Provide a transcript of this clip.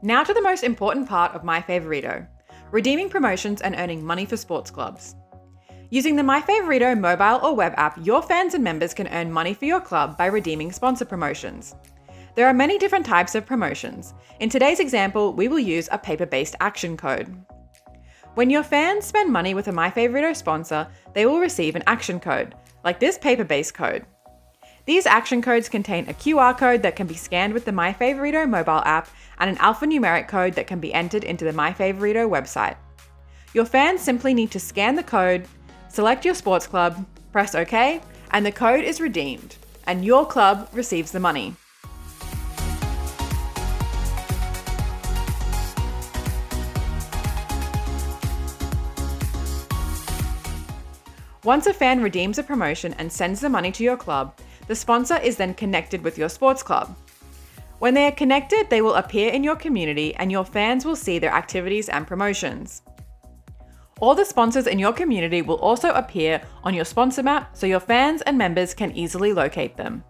Now to the most important part of MyFavorito, redeeming promotions and earning money for sports clubs. Using the MyFavorito mobile or web app, your fans and members can earn money for your club by redeeming sponsor promotions. There are many different types of promotions. In today's example, we will use a paper-based action code. When your fans spend money with a MyFavorito sponsor, they will receive an action code, like this paper-based code. These action codes contain a QR code that can be scanned with the MyFavorito mobile app and an alphanumeric code that can be entered into the MyFavorito website. Your fans simply need to scan the code, select your sports club, press OK, and the code is redeemed, and your club receives the money. Once a fan redeems a promotion and sends the money to your club, the sponsor is then connected with your sports club. When they are connected, they will appear in your community and your fans will see their activities and promotions. All the sponsors in your community will also appear on your sponsor map so your fans and members can easily locate them.